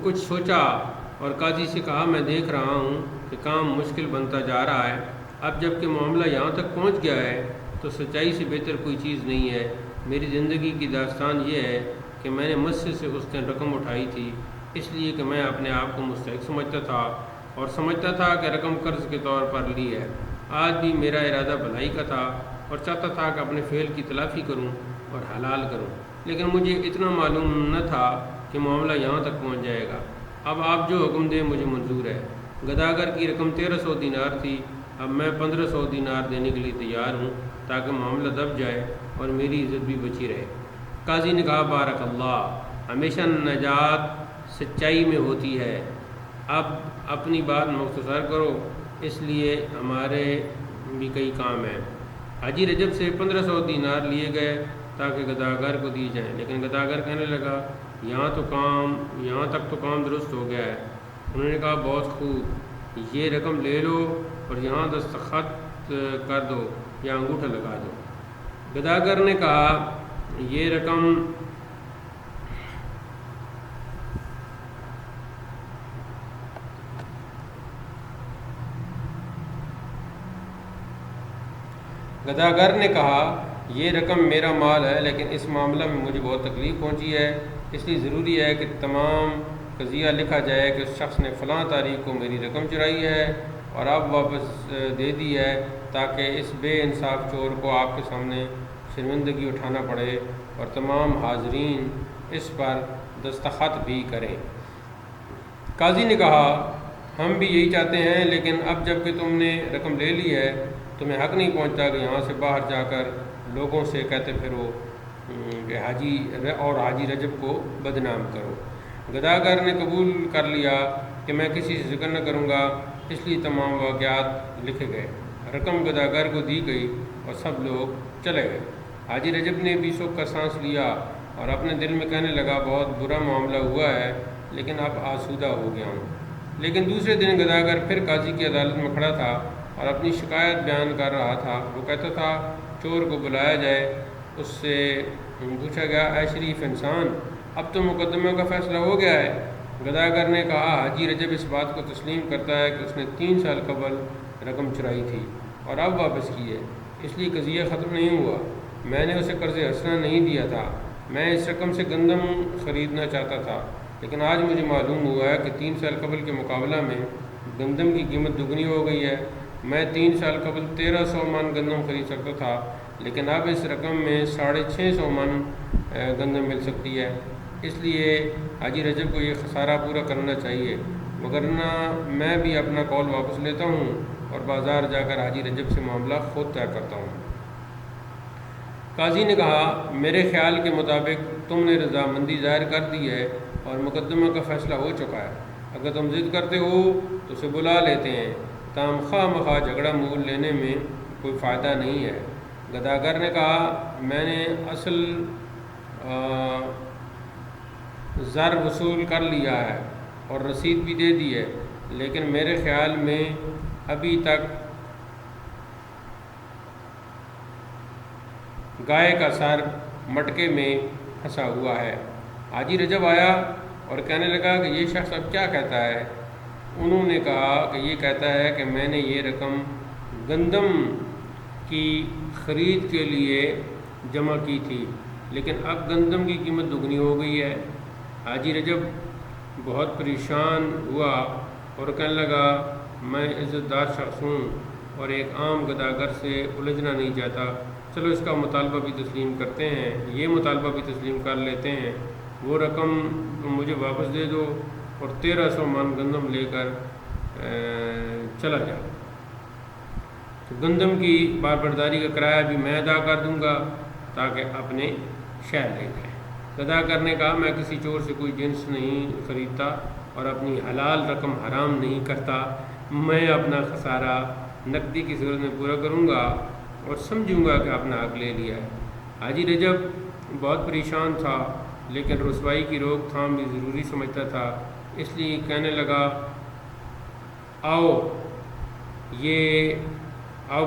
کچھ سوچا اور قاضی سے کہا، میں دیکھ رہا ہوں کہ کام مشکل بنتا جا رہا ہے، اب جب کہ معاملہ یہاں تک پہنچ گیا ہے تو سچائی سے بہتر کوئی چیز نہیں ہے۔ میری زندگی کی داستان یہ ہے کہ میں نے مسجد سے اس دن رقم اٹھائی تھی، اس لیے کہ میں اپنے آپ کو مستحق سمجھتا تھا اور سمجھتا تھا کہ رقم قرض کے طور پر لی ہے۔ آج بھی میرا ارادہ بھلائی کا تھا اور چاہتا تھا کہ اپنے فعل کی تلافی کروں اور حلال کروں، لیکن مجھے اتنا معلوم نہ تھا کہ معاملہ یہاں تک پہنچ جائے گا۔ اب آپ جو حکم دیں مجھے منظور ہے۔ گداگر کی رقم 1300 دینار تھی، اب میں 1500 دینار دینے کے لیے تیار ہوں تاکہ معاملہ دب جائے اور میری عزت بھی بچی رہے۔ قاضی نے کہا، بارک اللہ، ہمیشہ نجات سچائی میں ہوتی ہے، اب اپنی بات مختصر کرو، اس لیے ہمارے بھی کئی کام ہیں۔ حاجی رجب سے 1500 دینار لیے گئے تاکہ گداگر کو دی جائیں، لیکن گداگر کہنے لگا، یہاں تک تو کام درست ہو گیا ہے۔ انہوں نے کہا، بہت خوب، یہ رقم لے لو اور یہاں دستخط کر دو یا انگوٹھا لگا دو۔ گداگر نے کہا، یہ رقم میرا مال ہے، لیکن اس معاملہ میں مجھے بہت تکلیف پہنچی ہے، اس لیے ضروری ہے کہ تمام قضیہ لکھا جائے کہ اس شخص نے فلاں تاریخ کو میری رقم چرائی ہے اور اب واپس دے دی ہے، تاکہ اس بے انصاف چور کو آپ کے سامنے شرمندگی اٹھانا پڑے اور تمام حاضرین اس پر دستخط بھی کریں۔ قاضی نے کہا، ہم بھی یہی چاہتے ہیں، لیکن اب جب کہ تم نے رقم لے لی ہے تمہیں حق نہیں پہنچتا کہ یہاں سے باہر جا کر لوگوں سے کہتے پھرو کہ حاجی رجب کو بدنام کرو۔ گداگر نے قبول کر لیا کہ میں کسی سے ذکر نہ کروں گا، اس لیے تمام واقعات لکھے گئے، رقم گداگر کو دی گئی اور سب لوگ چلے گئے۔ حاجی رجب نے بھی سکھ کا سانس لیا اور اپنے دل میں کہنے لگا، بہت برا معاملہ ہوا ہے، لیکن اب آسودہ ہو گیا ہوں۔ لیکن دوسرے دن گداگر پھر قاضی کی عدالت میں کھڑا تھا اور اپنی شکایت بیان کر رہا تھا۔ وہ کہتا تھا، چور کو بلایا جائے۔ اس سے پوچھا گیا، اے شریف انسان، اب تو مقدمہ کا فیصلہ ہو گیا ہے۔ گداگر نے کہا، حاجی رجب اس بات کو تسلیم کرتا ہے کہ اس نے 3 سال قبل رقم چرائی تھی اور اب واپس کی ہے، اس لیے قضیہ ختم نہیں ہوا۔ میں نے اسے قرض حسنہ نہیں دیا تھا، میں اس رقم سے گندم خریدنا چاہتا تھا، لیکن آج مجھے معلوم ہوا ہے کہ 3 سال قبل کے مقابلہ میں گندم کی قیمت دگنی ہو گئی ہے۔ میں 3 سال قبل 1300 من گندم خرید سکتا تھا، لیکن اب اس رقم میں 650 من گندم مل سکتی ہے، اس لیے حاجی رجب کو یہ خسارہ پورا کرنا چاہیے، وگرنہ میں بھی اپنا قول واپس لیتا ہوں اور بازار جا کر حاجی رجب سے معاملہ خود طے کرتا ہوں۔ قاضی نے کہا، میرے خیال کے مطابق تم نے رضامندی ظاہر کر دی ہے اور مقدمہ کا فیصلہ ہو چکا ہے۔ اگر تم ضد کرتے ہو تو اسے بلا لیتے ہیں، تاہم خواہ مخواہ جھگڑا مول لینے میں کوئی فائدہ نہیں ہے۔ گداگر نے کہا، میں نے اصل زر وصول کر لیا ہے اور رسید بھی دے دی ہے، لیکن میرے خیال میں ابھی تک گائے کا سر مٹکے میں پھنسا ہوا ہے۔ حاجی رجب آیا اور کہنے لگا کہ یہ شخص اب کیا کہتا ہے؟ انہوں نے کہا کہ یہ کہتا ہے کہ میں نے یہ رقم گندم کی خرید کے لیے جمع کی تھی، لیکن اب گندم کی قیمت دگنی ہو گئی ہے۔ حاجی رجب بہت پریشان ہوا اور کہنے لگا، میں عزت دار شخص ہوں اور ایک عام گداگر سے الجھنا نہیں چاہتا، چلو اس کا مطالبہ بھی تسلیم کرتے ہیں، یہ مطالبہ بھی تسلیم کر لیتے ہیں، وہ رقم مجھے واپس دے دو اور 1300 من گندم لے کر چلا جاؤ، تو گندم کی باربرداری کا کرایہ بھی میں ادا کر دوں گا تاکہ اپنے شہر لے جائیں۔ گداگر نے کہا میں کسی چور سے کوئی جنس نہیں خریدتا اور اپنی حلال رقم حرام نہیں کرتا، میں اپنا خسارہ نقدی کی صورت میں پورا کروں گا اور سمجھوں گا کہ اپنا حق لے لیا ہے۔ حاجی رجب بہت پریشان تھا لیکن رسوائی کی روک تھام بھی ضروری سمجھتا تھا، اس لیے کہنے لگا آؤ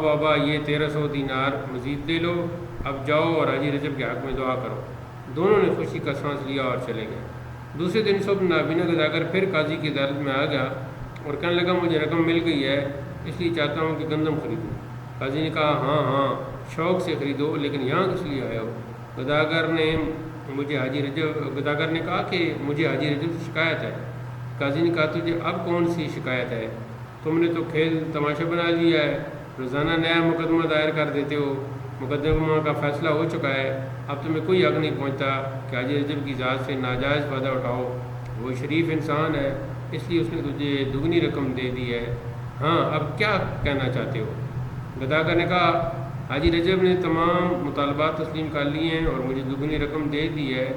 بابا یہ 1300 دینار مزید لے لو، اب جاؤ اور حاجی رجب کے حق میں دعا کرو۔ دونوں نے خوشی کا سانس لیا اور چلے گئے۔ دوسرے دن صبح نابینا گداگر پھر قاضی کی عدالت میں آ گیا اور کہنے لگا مجھے رقم مل گئی ہے، اس لیے چاہتا ہوں کہ گندم خریدوں۔ قاضی نے کہا ہاں شوق سے خریدو، لیکن یہاں کس لیے آئے ہو؟ گداگر نے کہا کہ مجھے حاجی رجب سے شکایت ہے۔ قاضی نے کہا تجھے اب کون سی شکایت ہے؟ تم نے تو کھیل تماشا بنا لیا ہے، روزانہ نیا مقدمہ دائر کر دیتے ہو، مقدمہ کا فیصلہ ہو چکا ہے، اب تمہیں کوئی حق نہیں پہنچتا کہ حاجی رجب کی ذات سے ناجائز فائدہ اٹھاؤ۔ وہ شریف انسان ہے، اس لیے اس نے تجھے دگنی رقم دے دی ہے، ہاں اب کیا کہنا چاہتے ہو؟ گداگر نے کہا حاجی رجب نے تمام مطالبات تسلیم کر لیے ہیں اور مجھے دگنی رقم دے دی ہے،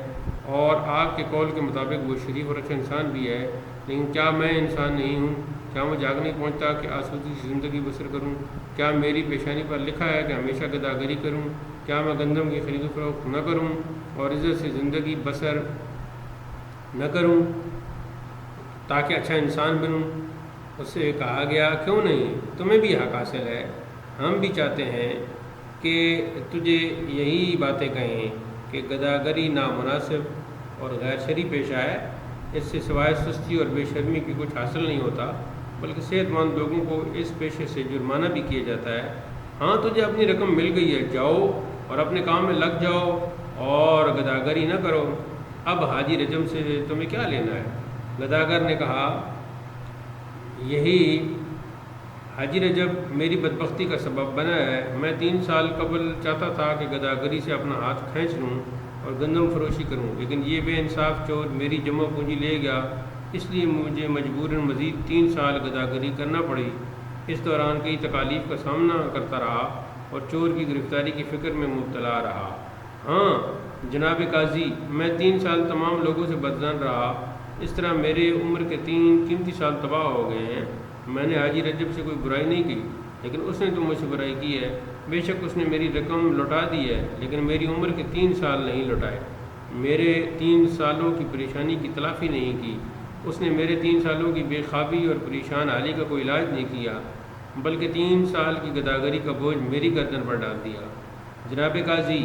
اور آپ کے قول کے مطابق وہ شریف اور اچھا انسان بھی ہے، لیکن کیا میں انسان نہیں ہوں؟ کیا مجھے حق نہیں پہنچتا کہ آسودگی کی زندگی بسر کروں؟ کیا میری پیشانی پر لکھا ہے کہ ہمیشہ گداگری کروں؟ کیا میں گندم کی خرید و فروخت نہ کروں اور عزت سے زندگی بسر نہ کروں تاکہ اچھا انسان بنوں؟ اس سے کہا گیا کیوں نہیں، تمہیں بھی حق حاصل ہے، ہم بھی چاہتے ہیں کہ تجھے یہی باتیں کہیں کہ گداگری نامناسب اور غیر شرعی پیشہ ہے، اس سے سوائے سستی اور بے شرمی کی کچھ حاصل نہیں ہوتا، بلکہ صحت مند لوگوں کو اس پیشے سے جرمانہ بھی کیا جاتا ہے۔ ہاں تجھے اپنی رقم مل گئی ہے، جاؤ اور اپنے کام میں لگ جاؤ اور گداگری نہ کرو، اب حاجی رجب سے تمہیں کیا لینا ہے؟ گداگر نے کہا یہی حاجی رجب میری بدبختی کا سبب بنا ہے، میں 3 سال قبل چاہتا تھا کہ گداگری سے اپنا ہاتھ کھینچ لوں اور گندم فروشی کروں، لیکن یہ بے انصاف چور میری جمع پونجی لے گیا، اس لیے مجھے مجبوراً مزید 3 سال گداگری کرنا پڑی۔ اس دوران کئی تکالیف کا سامنا کرتا رہا اور چور کی گرفتاری کی فکر میں مبتلا رہا۔ ہاں جناب قاضی، میں 3 سال تمام لوگوں سے بدظن رہا، اس طرح میرے عمر کے 3 قیمتی سال تباہ ہو گئے ہیں۔ میں نے حاجی رجب سے کوئی برائی نہیں کی، لیکن اس نے تو مجھ سے برائی کی ہے۔ بے شک اس نے میری رقم لوٹا دی ہے، لیکن میری عمر کے 3 سال نہیں لوٹائے، میرے 3 سالوں کی پریشانی کی تلافی نہیں کی۔ اس نے میرے 3 سالوں کی بے خوابی اور پریشان حالی کا کوئی علاج نہیں کیا، بلکہ 3 سال کی گداگری کا بوجھ میری گردن پر ڈال دیا۔ جناب قاضی،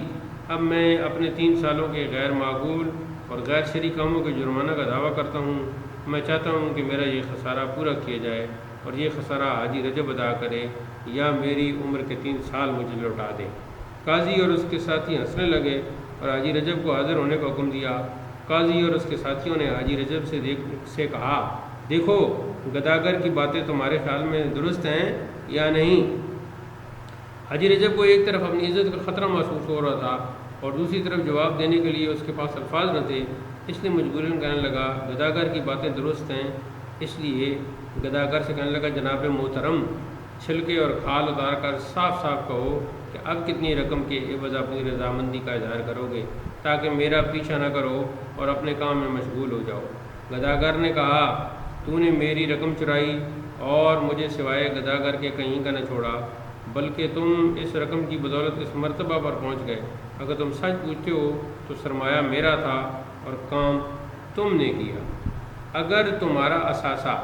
اب میں اپنے 3 سالوں کے غیر معقول اور غیر شرعی کاموں کے جرمانہ کا دعویٰ کرتا ہوں۔ میں چاہتا ہوں کہ میرا یہ خسارہ پورا کیا جائے اور یہ خسارہ حاجی رجب ادا کرے یا میری عمر کے 3 سال مجھے لوٹا دے۔ قاضی اور اس کے ساتھی ہنسنے لگے اور حاجی رجب کو حاضر ہونے کا حکم دیا۔ قاضی اور اس کے ساتھیوں نے حاجی رجب سے کہا دیکھو گداگر کی باتیں تمہارے خیال میں درست ہیں یا نہیں؟ حاجی رجب کو ایک طرف اپنی عزت کا خطرہ محسوس ہو رہا تھا اور دوسری طرف جواب دینے کے لیے اس کے پاس الفاظ نہ تھے، اس لیے مجبوراً کہنے لگا گداگر کی باتیں درست ہیں۔ اس لیے گداگر سے کہنے لگا جناب محترم، چھلکے اور کھال اتار کر صاف صاف کہو کہ اب کتنی رقم کے عوض اپنی رضامندی کا اظہار کرو گے تاکہ میرا پیچھا نہ کرو اور اپنے کام میں مشغول ہو جاؤ۔ گداگر نے کہا تو نے میری رقم چرائی اور مجھے سوائے گداگر کے کہیں کا نہ چھوڑا، بلکہ تم اس رقم کی بدولت اس مرتبہ پر پہنچ گئے۔ اگر تم سچ پوچھتے ہو تو سرمایہ میرا تھا اور کام تم نے کیا۔ اگر تمہارا اثاثہ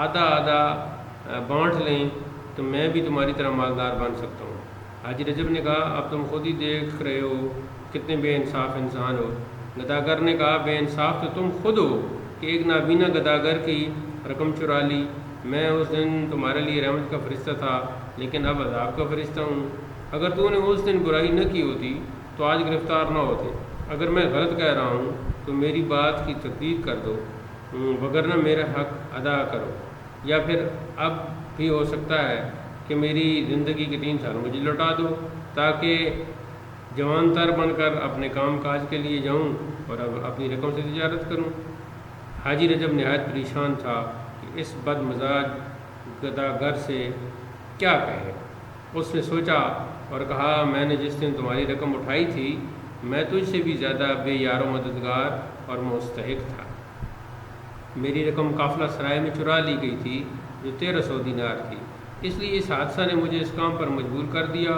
آدھا آدھا بانٹ لیں تو میں بھی تمہاری طرح مالدار بن سکتا ہوں۔ حاجی رجب نے کہا اب تم خود ہی دیکھ رہے ہو کتنے بے انصاف انسان ہو۔ گداگر نے کہا بے انصاف تو تم خود ہو کہ ایک نابینا گداگر کی رقم چرا لی۔ میں اس دن تمہارے لیے رحمت کا فرشتہ تھا، لیکن اب عذاب کا فرشتہ ہوں۔ اگر تو نے اس دن برائی نہ کی ہوتی تو آج گرفتار نہ ہوتے۔ اگر میں غلط کہہ رہا ہوں تو میری بات کی تردید کر دو، وگرنہ میرا حق ادا کرو، یا پھر اب بھی ہو سکتا ہے کہ میری زندگی کے 3 سال مجھے لوٹا دو تاکہ جوان تر بن کر اپنے کام کاج کے لیے جاؤں اور اب اپنی رقم سے تجارت کروں۔ حاجی رجب نہایت پریشان تھا کہ اس بد مزاج گداگر سے کیا کہے۔ اس نے سوچا اور کہا میں نے جس دن تمہاری رقم اٹھائی تھی میں تجھ سے بھی زیادہ بے یار و مددگار اور مستحق تھا۔ میری رقم قافلہ سرائے میں چرا لی گئی تھی جو 1300 دینار تھی، اس لیے اس حادثہ نے مجھے اس کام پر مجبور کر دیا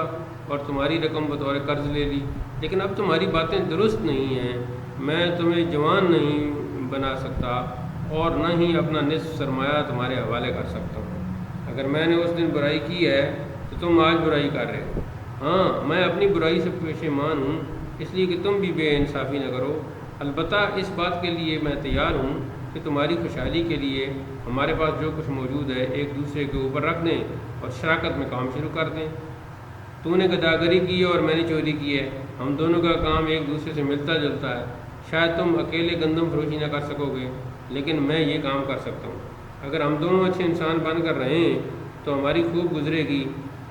اور تمہاری رقم بطور قرض لے لی۔ لیکن اب تمہاری باتیں درست نہیں ہیں، میں تمہیں جوان نہیں بنا سکتا اور نہ ہی اپنا نصف سرمایہ تمہارے حوالے کر سکتا ہوں۔ اگر میں نے اس دن برائی کی ہے تو تم آج برائی کر رہے ہو۔ ہاں، میں اپنی برائی سے پشیمان ہوں، اس لیے کہ تم بھی بے انصافی نہ کرو۔ البتہ اس بات کے لیے میں تیار ہوں کہ تمہاری خوشحالی کے لیے ہمارے پاس جو کچھ موجود ہے ایک دوسرے کے اوپر رکھ دیں اور شراکت میں کام شروع کر دیں۔ تو نے گداگری کی ہے اور میں نے چوری کی ہے، ہم دونوں کا کام ایک دوسرے سے ملتا جلتا ہے۔ شاید تم اکیلے گندم فروشی نہ کر سکو گے، لیکن میں یہ کام کر سکتا ہوں۔ اگر ہم دونوں اچھے انسان بن کر رہیں تو ہماری خوب گزرے گی۔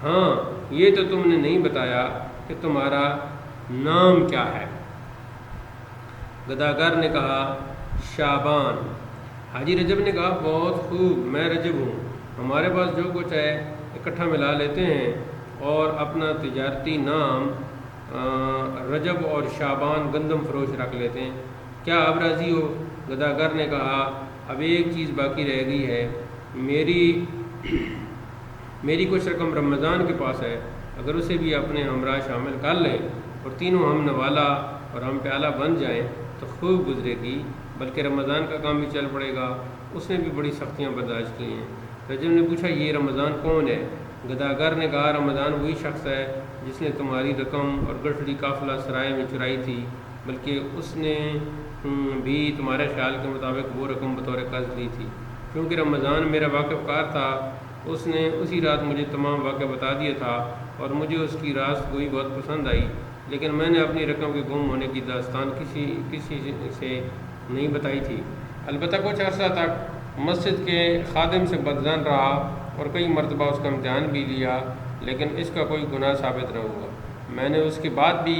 ہاں، یہ تو تم نے نہیں بتایا کہ تمہارا نام کیا ہے؟ گداگر نے کہا، شعبان۔ حاجی رجب نے کہا، بہت خوب، میں رجب ہوں۔ ہمارے پاس جو کچھ ہے اکٹھا ملا لیتے ہیں اور اپنا تجارتی نام رجب اور شعبان گندم فروش رکھ لیتے ہیں۔ کیا اب راضی ہو؟ گداگر نے کہا، اب ایک چیز باقی رہ گئی ہے، میری کچھ رقم رمضان کے پاس ہے، اگر اسے بھی اپنے ہمراہ شامل کر لیں اور تینوں ہم نوالا اور ہم پیالہ بن جائیں تو خوب گزرے گی، بلکہ رمضان کا کام بھی چل پڑے گا، اس نے بھی بڑی سختیاں برداشت کی ہیں۔ رجب نے پوچھا، یہ رمضان کون ہے؟ گداگر نے کہا، رمضان وہی شخص ہے جس نے تمہاری رقم اور گٹھڑی قافلہ سرائے میں چرائی تھی، بلکہ اس نے بھی تمہارے خیال کے مطابق وہ رقم بطور قرض لی تھی۔ کیونکہ رمضان میرا واقف کار تھا، اس نے اسی رات مجھے تمام واقعہ بتا دیا تھا اور مجھے اس کی راست گوئی بہت پسند آئی، لیکن میں نے اپنی رقم کے گم ہونے کی داستان کسی سے نہیں بتائی تھی۔ البتہ کچھ عرصہ تک مسجد کے خادم سے بدظن رہا اور کئی مرتبہ اس کا امتحان بھی لیا، لیکن اس کا کوئی گناہ ثابت نہ ہوا۔ میں نے اس کے بعد بھی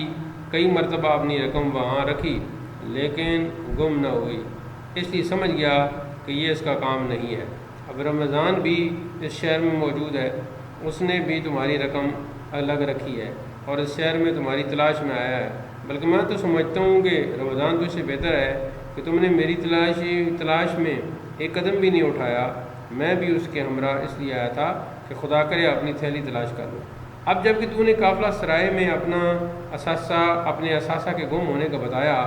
کئی مرتبہ اپنی رقم وہاں رکھی، لیکن گم نہ ہوئی، اس لیے سمجھ گیا کہ یہ اس کا کام نہیں ہے۔ اب رمضان بھی اس شہر میں موجود ہے، اس نے بھی تمہاری رقم الگ رکھی ہے اور اس شہر میں تمہاری تلاش میں آیا ہے، بلکہ میں تو سمجھتا ہوں کہ رمضان تو اس سے بہتر ہے کہ تم نے میری تلاش میں ایک قدم بھی نہیں اٹھایا۔ میں بھی اس کے ہمراہ اس لیے آیا تھا کہ خدا کرے اپنی تھیلی تلاش کر لوں۔ اب جب کہ تو نے قافلہ سرائے میں اپنے اثاثہ کے گم ہونے کا بتایا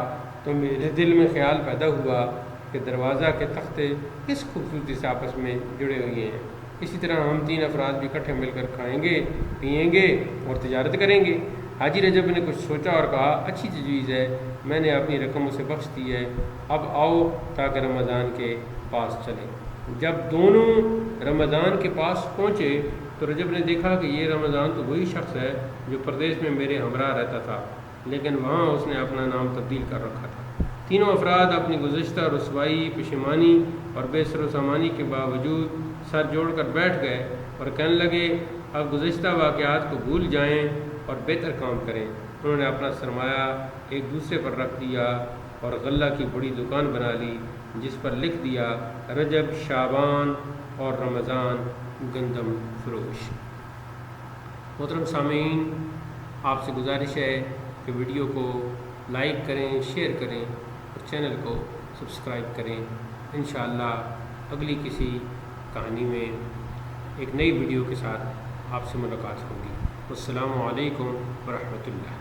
تو میرے دل میں خیال پیدا ہوا کہ دروازہ کے تختے کس خوبصورتی سے آپس میں جڑے ہوئے ہیں۔ اسی طرح ہم 3 افراد بھی اکٹھے مل کر کھائیں گے، پئیں گے اور تجارت کریں گے۔ حاجی رجب نے کچھ سوچا اور کہا، اچھی تجویز ہے، میں نے اپنی رقم اسے بخش دی ہے، اب آؤ تاکہ رمضان کے پاس چلیں۔ جب دونوں رمضان کے پاس پہنچے تو رجب نے دیکھا کہ یہ رمضان تو وہی شخص ہے جو پردیس میں میرے ہمراہ رہتا تھا، لیکن وہاں اس نے اپنا نام تبدیل کر رکھا تھا۔ تینوں افراد اپنی گزشتہ رسوائی، پشیمانی اور بے سر و سامانی کے باوجود سر جوڑ کر بیٹھ گئے اور کہنے لگے، اب گزشتہ واقعات کو بھول جائیں اور بہتر کام کریں۔ انہوں نے اپنا سرمایہ ایک دوسرے پر رکھ دیا اور غلہ کی بڑی دکان بنا لی جس پر لکھ دیا، رجب شعبان اور رمضان گندم فروش۔ محترم سامعین، آپ سے گزارش ہے کہ ویڈیو کو لائک کریں، شیئر کریں اور چینل کو سبسکرائب کریں۔ انشاءاللہ اگلی کسی کہانی میں ایک نئی ویڈیو کے ساتھ آپ سے ملاقات ہوگی۔ السلام علیکم ورحمۃ اللہ۔